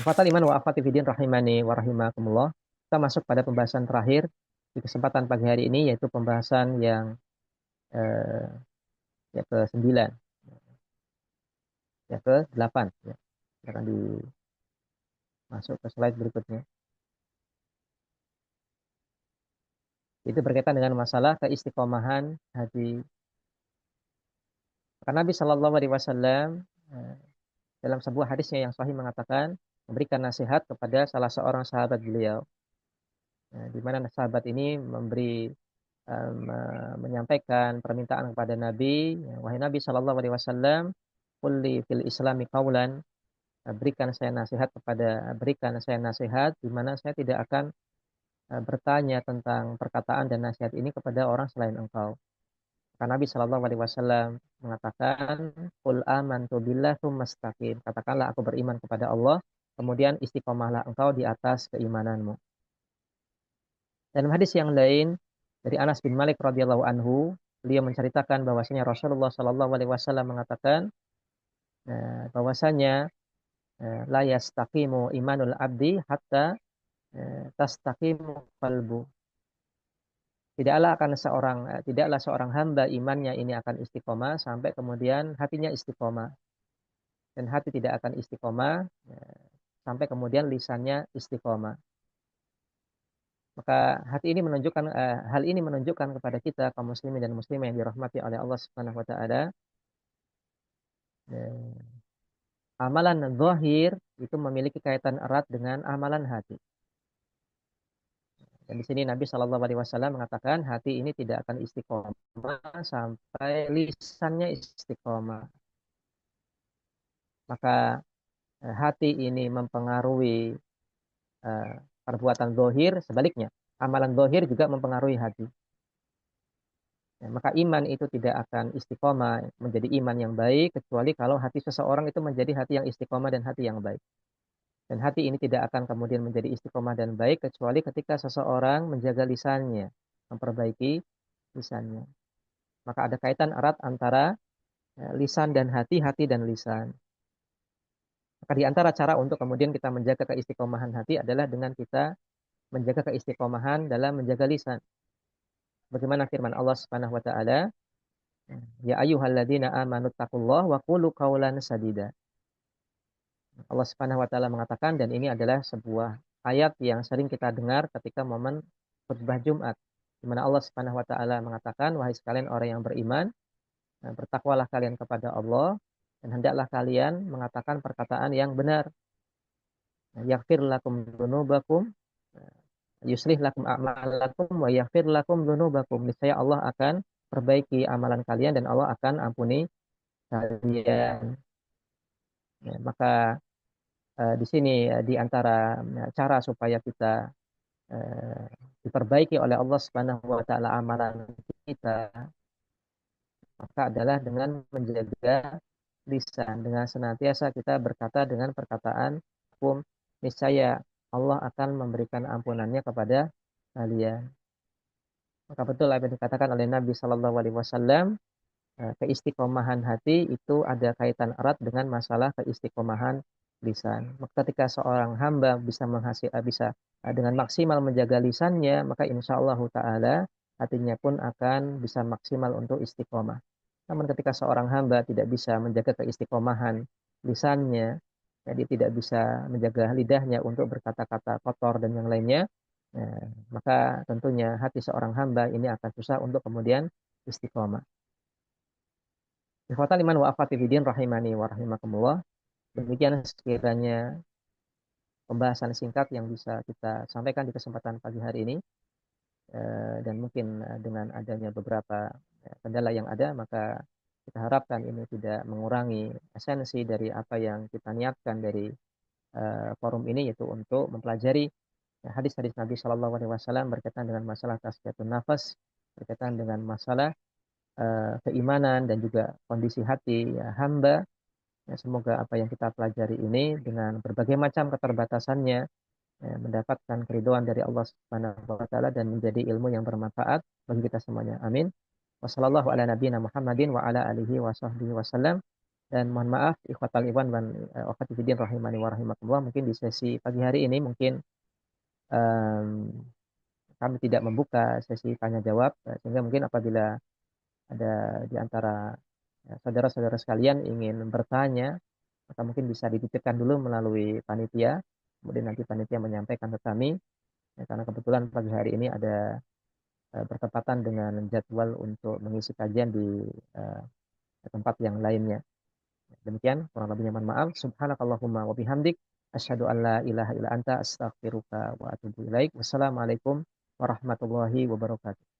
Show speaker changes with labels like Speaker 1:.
Speaker 1: Fatal iman wa afati fidin rahimani wa rahimakumullah. Kita masuk pada pembahasan terakhir di kesempatan pagi hari ini, yaitu pembahasan yang eh, ya ke-9, ya ke-8 ya. Akan dimasuk ke slide berikutnya. Itu berkaitan dengan masalah keistiqomahan hati. Karena Nabi Shallallahu Alaihi Wasallam dalam sebuah hadisnya yang sahih mengatakan, memberikan nasihat kepada salah seorang sahabat beliau, di mana sahabat ini menyampaikan permintaan kepada Nabi, ya, wahai Nabi Shallallahu Alaihi Wasallam, kulli fil Islami kaulan, berikan saya nasihat di mana saya tidak akan bertanya tentang perkataan dan nasihat ini kepada orang selain engkau. Karena Nabi Shallallahu Alaihi Wasallam mengatakan, "Qul amantu billah tsumastaqim." Katakanlah aku beriman kepada Allah, kemudian istiqomahlah engkau di atas keimananmu. Dan hadis yang lain dari Anas bin Malik radhiyallahu anhu, beliau menceritakan bahwasanya Rasulullah Shallallahu Alaihi Wasallam mengatakan bahwasanya la yastaqimu imanul abdi hatta tastaqimu qalbu. Tidaklah seorang hamba imannya ini akan istiqomah sampai kemudian hatinya istiqomah. Dan hati tidak akan istiqomah sampai kemudian lisannya istiqomah. Maka hal ini menunjukkan kepada kita kaum muslimin dan muslimah yang dirahmati oleh Allah Subhanahu wa taala, amalan zahir itu memiliki kaitan erat dengan amalan hati. Dan di sini Nabi Shallallahu Alaihi Wasallam mengatakan hati ini tidak akan istiqomah sampai lisannya istiqomah. Maka hati ini mempengaruhi uh, perbuatan zahir, sebaliknya amalan zahir juga mempengaruhi hati. Ya, maka iman itu tidak akan istiqomah menjadi iman yang baik kecuali kalau hati seseorang itu menjadi hati yang istiqomah dan hati yang baik. Dan hati ini tidak akan kemudian menjadi istiqomah dan baik kecuali ketika seseorang menjaga lisannya, memperbaiki lisannya. Maka ada kaitan erat antara lisan dan hati, hati dan lisan. Maka di antara cara untuk kemudian kita menjaga keistiqomahan hati adalah dengan kita menjaga keistiqomahan dalam menjaga lisan. Bagaimana firman Allah Subhanahu wa taala, "Ya ayyuhalladzina amanu taqullaha wa qulu qawlan sadida." Allah Subhanahu wa taala mengatakan, dan ini adalah sebuah ayat yang sering kita dengar ketika momen khutbah Jumat, di mana Allah Subhanahu wa taala mengatakan, "Wahai sekalian orang yang beriman, bertakwalah kalian kepada Allah dan hendaklah kalian mengatakan perkataan yang benar. Yaghfir lakum dzunubakum, yuslih lakum a'malakum wa yaghfir lakum dzunubakum." Niscaya Allah akan perbaiki amalan kalian dan Allah akan ampuni kalian. Ya, maka di sini di antara cara supaya kita eh, diperbaiki oleh Allah Subhanahu wa taala amalan kita, maka adalah dengan menjaga lisan, dengan senantiasa kita berkata dengan perkataan hukum, niscaya Allah akan memberikan ampunannya kepada kalian. Maka betul apa yang dikatakan oleh Nabi Shallallahu Alaihi Wasallam, keistiqomahan hati itu ada kaitan erat dengan masalah keistiqomahan lisan. Maka ketika seorang hamba bisa dengan maksimal menjaga lisannya, maka insya Allah Taala hatinya pun akan bisa maksimal untuk istiqomah. Namun ketika seorang hamba tidak bisa menjaga keistiqomahan lisannya, jadi tidak bisa menjaga lidahnya untuk berkata-kata kotor dan yang lainnya, maka tentunya hati seorang hamba ini akan susah untuk kemudian istiqomah. Ikhwatal iman wa akhwati fiddin rahimani wa rahimakumullah. Demikian sekiranya pembahasan singkat yang bisa kita sampaikan di kesempatan pagi hari ini. Dan mungkin dengan adanya beberapa kendala yang ada, maka kita harapkan ini tidak mengurangi esensi dari apa yang kita niatkan dari forum ini, yaitu untuk mempelajari hadis-hadis Nabi Shallallahu Alaihi Wasallam berkaitan dengan masalah tazkiyatun nafas, berkaitan dengan masalah keimanan dan juga kondisi hati hamba. Ya, semoga apa yang kita pelajari ini dengan berbagai macam keterbatasannya mendapatkan keridhaan dari Allah Subhanahu wa taala dan menjadi ilmu yang bermanfaat bagi kita semuanya. Amin. Wassallallahu ala nabiyina Muhammadin wa ala alihi wa sahbihi wasallam. Dan mohon maaf ikhwatal iwan dan akhwati fiddin rahimani wa rahimakumullah, mungkin di sesi pagi hari ini mungkin em, kami tidak membuka sesi tanya jawab, sehingga mungkin apabila ada di antara saudara-saudara sekalian ingin bertanya, maka mungkin bisa dititipkan dulu melalui panitia, kemudian nanti panitia menyampaikan ke kami. Ya, karena kebetulan pagi hari ini ada bertepatan dengan jadwal untuk mengisi kajian di eh, tempat yang lainnya. Demikian kurang lebihnya mohon maaf. Subhanakallahumma wa bihamdik asyhadu an la ilaha illa anta astaghfiruka wa atubu ilaik. Wassalamualaikum warahmatullahi wabarakatuh.